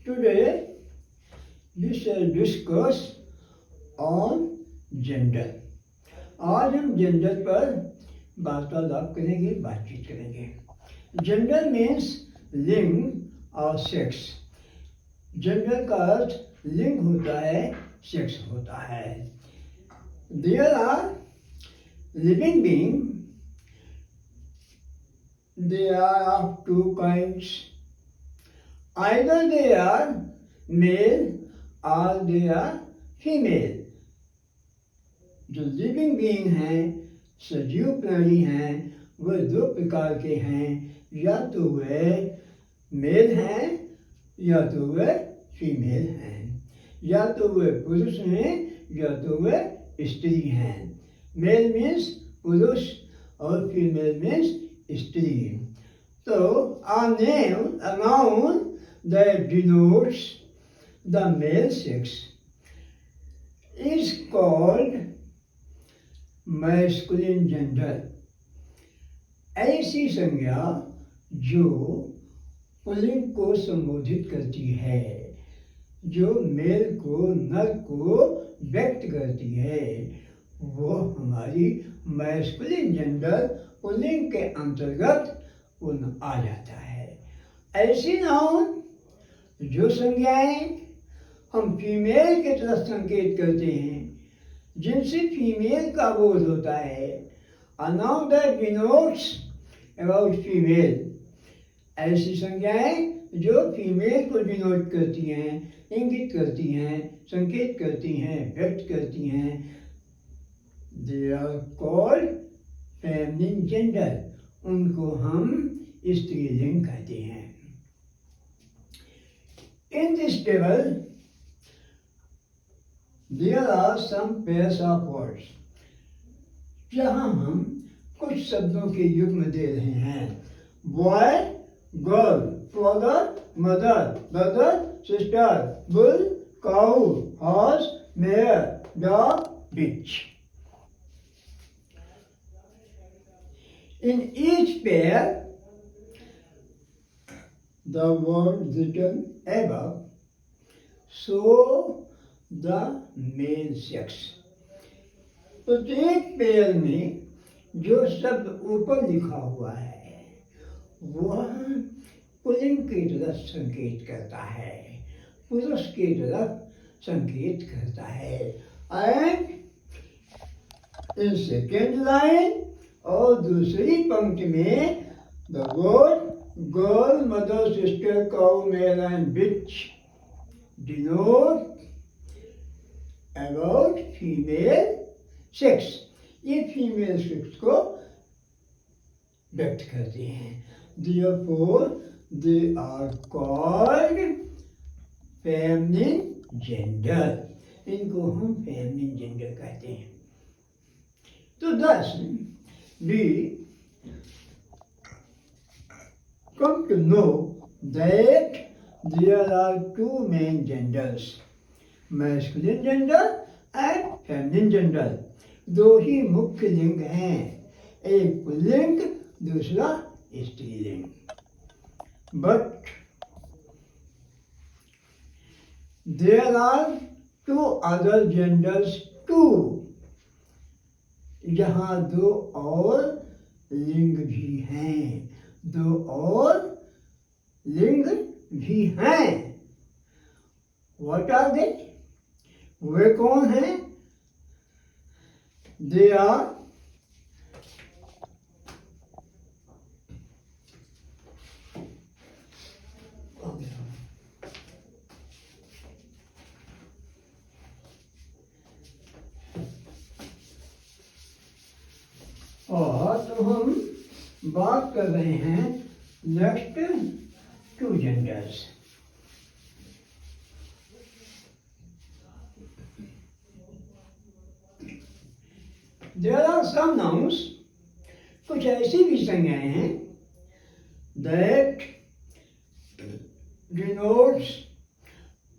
Today we shall discuss on gender. आज हम gender पर वार्तालाप करेंगे, बातचीत करेंगे। जेंडर मीन्स लिंग और सेक्स। जेंडर का अर्थ लिंग होता है, सेक्स होता है। There are living being, they are of two kinds. Either they are male or they are female. जो लिविंग बीइंग हैं, सजीव प्राणी हैं, वह दो प्रकार के हैं। या तो वे मेल हैं या तो वे फीमेल हैं, या तो वे पुरुष हैं या तो वे स्त्री हैं। मेल मीन्स पुरुष और फीमेल मीन्स स्त्री। तो a noun that denotes the male sex is called masculine gender. ऐसी संज्ञा जो पुल्लिंग को संबोधित करती है, जो मेल को, नर को व्यक्त करती है, वो हमारी मैस्कुलिन जेंडर पुल्लिंग के अंतर्गत आ जाता है। ऐसी नाउन जो संज्ञाएं हम फीमेल की तरफ संकेत करते हैं, जिनसे फीमेल का बोध होता है, a noun that denotes about female. ऐसी संज्ञाएं जो फीमेल को डिनोट करती हैं, इंगित करती हैं, संकेत करती हैं, व्यक्त करती हैं, they are called feminine gender। उनको हम स्त्रीलिंग कहते हैं। In this table there are some pairs of words। जहाँ हम कुछ शब्दों के युग्म दे रहे हैं। Boy, girl, father, mother, brother, sister, bull, cow, horse, mare, dog, bitch. In each pair, the word written above show the male sex। प्रत्येक पेयर में जो शब्द ऊपर लिखा हुआ है, वह पुल्लिंग की तरफ संकेत करता है, पुरुष की तरफ संकेत करता है। एंड इन सेकेंड लाइन और दूसरी पंक्ति में the word girl, mother, sister, cow, male and bitch denote about female sex. ये फीमेल सेक्स को व्यक्त करते हैं। Therefore, they are called feminine gender। इनको हम feminine gender कहते हैं। तो thus we come to know that there are two main genders, masculine gender and feminine gender। दो ही मुख्य लिंग हैं, एक पुल्लिंग, दूसरा स्त्रीलिंग। But there are two other genders too। यहाँ दो और लिंग भी हैं, दो और लिंग भी हैं। What are they? वे कौन हैं? They are और तो हम बात कर रहे हैं next two genders. There are some nouns, कुछ ऐसी भी संज्ञाएं हैं दैट डिनोट्स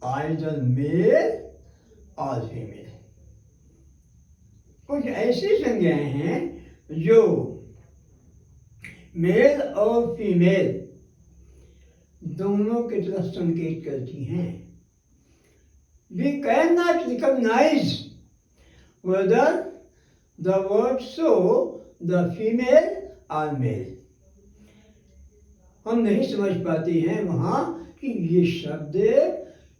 आइदर मेल और फीमेल। कुछ ऐसी संज्ञाएं हैं जो मेल और फीमेल दोनों की तरफ संकेत करती हैं। We cannot recognize whether the words show the female or male. हम नहीं समझ पाते हैं वहाँ कि ये शब्द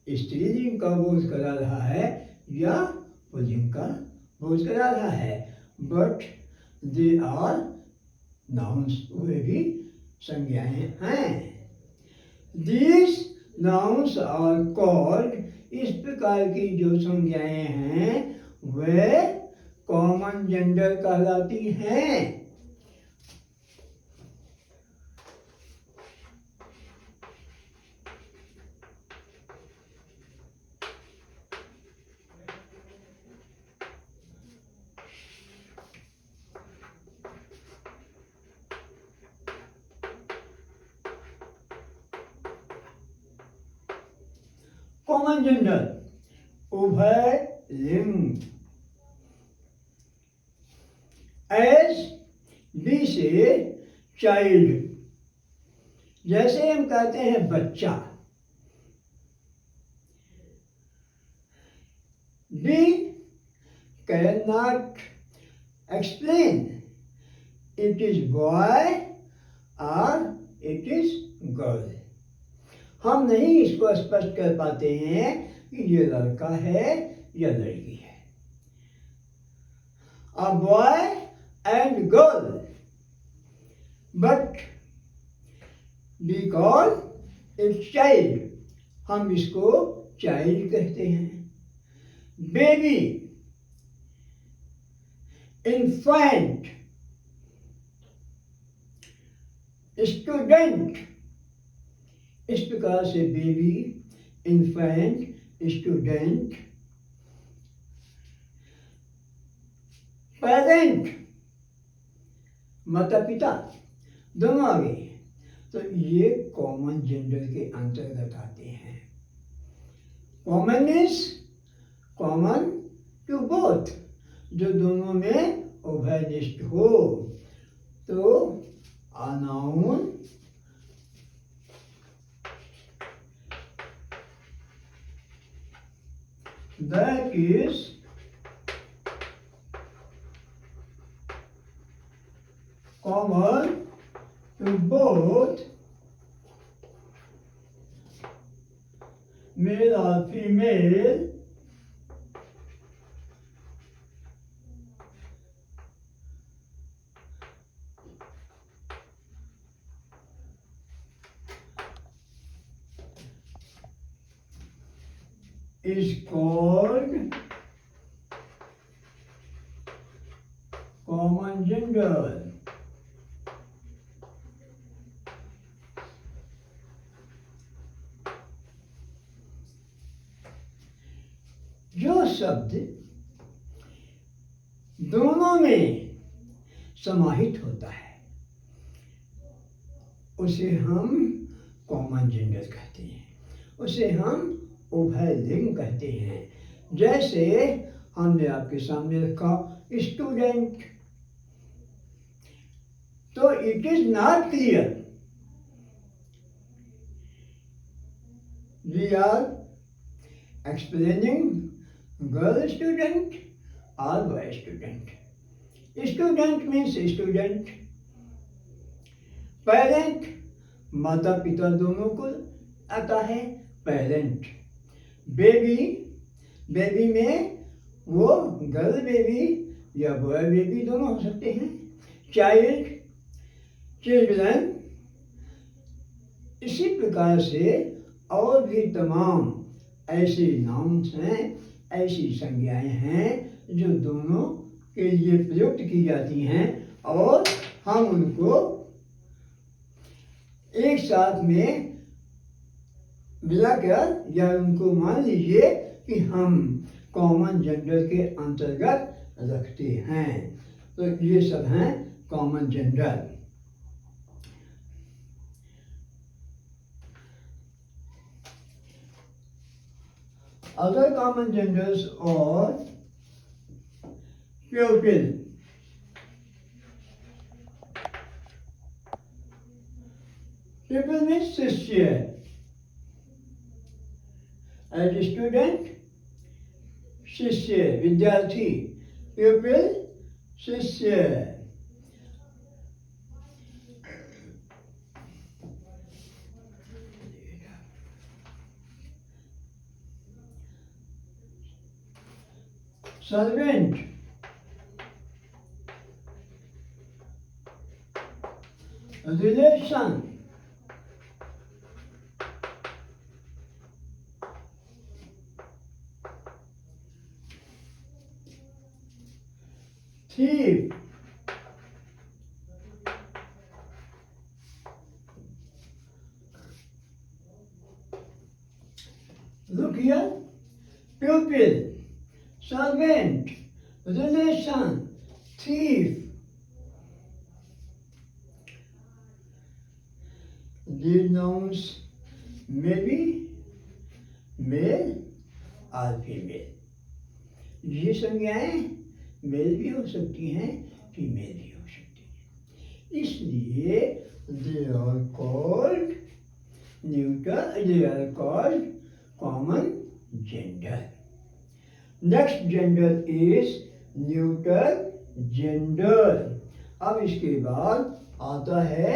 स्त्रीलिंग का बोध करा रहा है या पुल्लिंग का बोध करा रहा है, बट दे आर नाउन्स, वे भी संज्ञाएं हैं। These nouns are called, इस प्रकार की जो संज्ञाएं हैं वे कॉमन जेंडर कहलाती हैं। कॉमन जेंडर, उभय लिंग। एज, बी से चाइल्ड, जैसे हम कहते हैं बच्चा। We can not explain it is boy और इट इज गर्ल। हम नहीं इसको स्पष्ट कर पाते हैं कि ये लड़का है या लड़की है। A boy and girl, but we call it child, हम इसको चाइल्ड कहते हैं। बेबी, इन्फेंट, स्टूडेंट, इस प्रकार से बेबी, इन्फेंट, स्टूडेंट, पेरेंट, माता पिता, दोनों आ गए। तो ये कॉमन जेंडर के अंतर्गत आते हैं। Common is common to both, जो दोनों में उभयनिष्ठ हो। तो a noun that is common to both male or female is called common gender. जो शब्द दोनों में समाहित होता है उसे हम कॉमन जेंडर कहते हैं, उसे हम उभय लिंग कहते हैं। जैसे हमने आपके सामने रखा स्टूडेंट, तो it is not clear we are explaining girl student और boy student. Student means student. Parent, माता पिता दोनों को आता है पेरेंट। बेबी, बेबी में वो गर्ल बेबी या बॉय बेबी दोनों हो सकते हैं। Child, children. इसी प्रकार से और भी तमाम ऐसे नाउन्स हैं, ऐसी संज्ञाएं हैं जो दोनों के लिए प्रयुक्त की जाती हैं और हम उनको एक साथ में मिलाकर या उनको मान लीजिए कि हम कॉमन जेंडर के अंतर्गत रखते हैं। तो ये सब हैं common gender. Other common genders are pupil. Pupil means शिष्य। एज स्टूडेंट, शिष्य विद्यार्थी, pupil शिष्य। Servant, relation, thief, look here, pupil, servant, relation, thief. These nouns may be male or female. ये संज्ञाएं मेल भी हो सकती हैं, फीमेल भी हो सकती हैं। इसलिए they are called neuter, they are called common gender. Next gender is neuter gender. अब इसके बाद आता है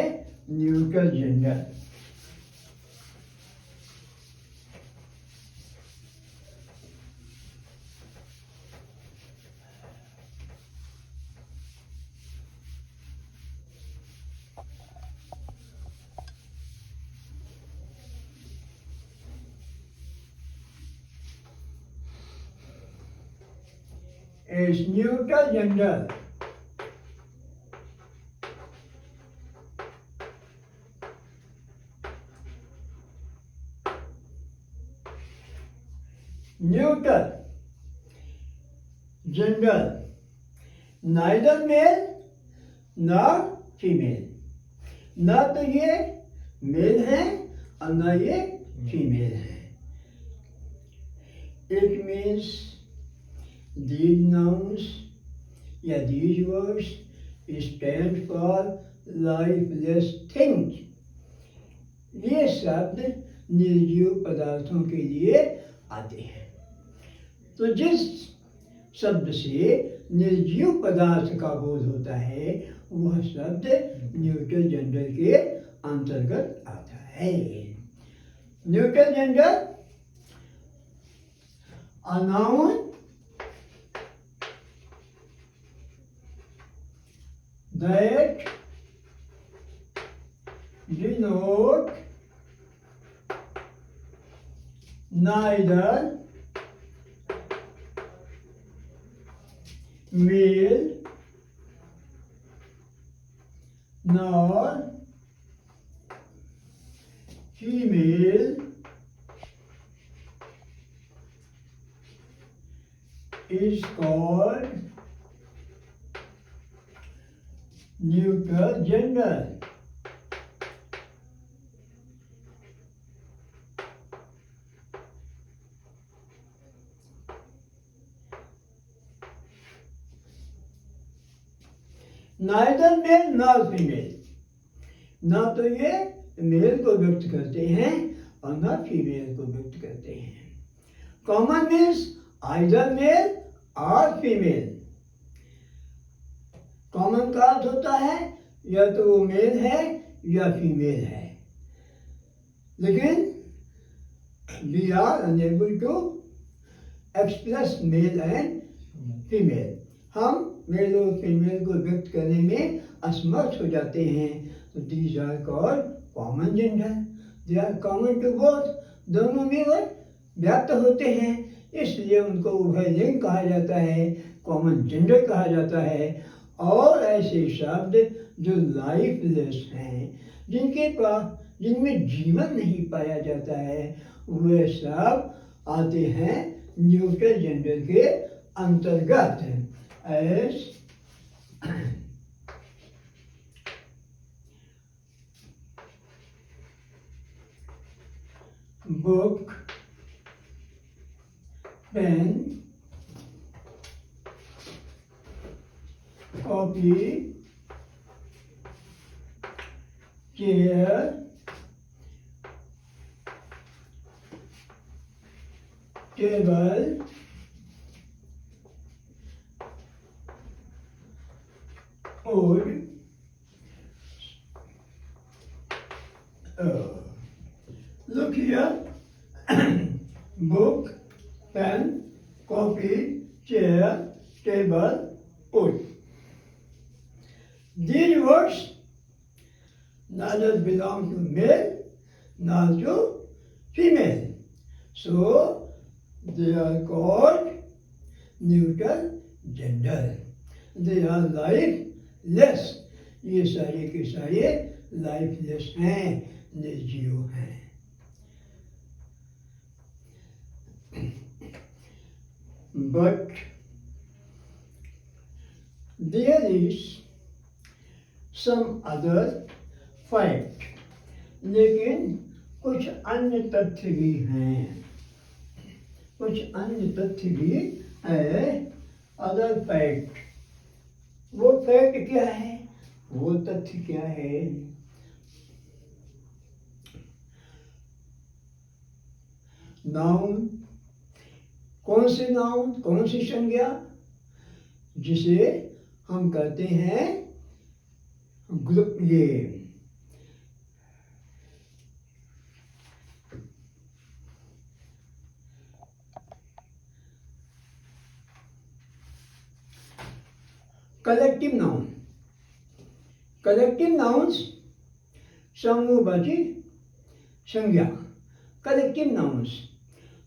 neutral gender. is neutral gender. Neutral gender, neither male nor female. ना तो ये मेल है और ना ये फीमेल है। It means these nouns या these words stand for lifeless things. ये शब्द निर्जीव पदार्थों के लिए आते हैं। तो जिस शब्द से निर्जीव पदार्थ का बोध होता है वह शब्द न्यूट्रल जेंडर के अंतर्गत आता है। Neutral gender, a noun that denote neither male nor female is called neutral gender. Neither male nor female, ना तो ये मेल को व्यक्त करते हैं और ना फीमेल को व्यक्त करते हैं। कॉमन मीन्स आइदर मेल और फीमेल। कॉमन का अर्थ होता है या तो वो मेल है या फीमेल है, लेकिन we are unable to express male and female. हम मेल और फीमेल को व्यक्त करने में असमर्थ हो जाते हैं। तो these are called common gender. They are common to both, दोनों में वो व्यक्त होते हैं, इसलिए उनको उभयलिंग कहा जाता है, कॉमन जेंडर कहा जाता है। और ऐसे शब्द जो लाइफलेस हैं, जिनके पास जिनमें जीवन नहीं पाया जाता है, वे सब आते हैं न्यूट्रल जेंडर के अंतर्गत। S book, pen, copy, chair, table, wood, look here, book, pen, coffee, chair, table, wood. These words neither belong to male nor to female. So they are called neutral gender. They are lifeless. ये सारे के सारे lifeless हैं, निर्जीव हैं. But there is some other fact. लेकिन कुछ अन्य तथ्य भी हैं, कुछ अन्य तथ्य भी है. अदर फैक्ट, वो फैक्ट क्या है, वो तथ्य क्या है? नाउन, कौन से नाउन, कौन सी संज्ञा जिसे हम कहते हैं ग्रुप, ये कलेक्टिव नाउन. कलेक्टिव नाउन्स समूहवाची संज्ञा, कलेक्टिव नाउन्स.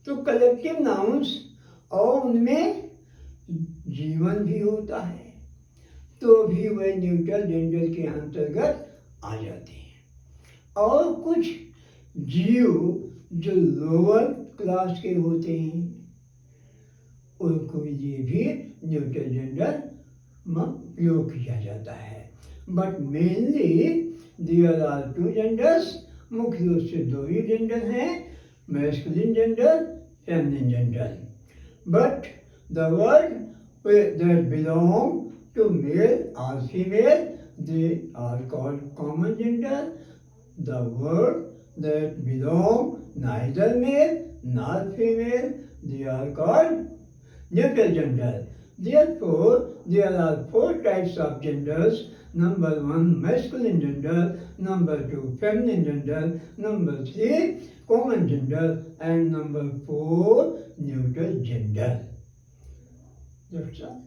तो कलेक्टिव नाउन्स और उनमें जीवन भी होता है, तो भी वह न्यूट्रल जेंडर के अंतर्गत आ जाते हैं. और कुछ जीव जो लोअर क्लास के होते हैं, उनको ये भी न्यूट्रल जेंडर में उपयोग किया जाता है. But mainly there are two genders. मुख्य रूप से दो ही जेंडर हैं, masculine gender, feminine gender. But the word that belong to male or female, they are called common gender. The word that belong neither male nor female, they are called neutral gender. Therefore, there are four types of genders. Number 1, masculine gender. Number 2, feminine gender. Number 3, common gender. And number 4, neutral gender. That's all.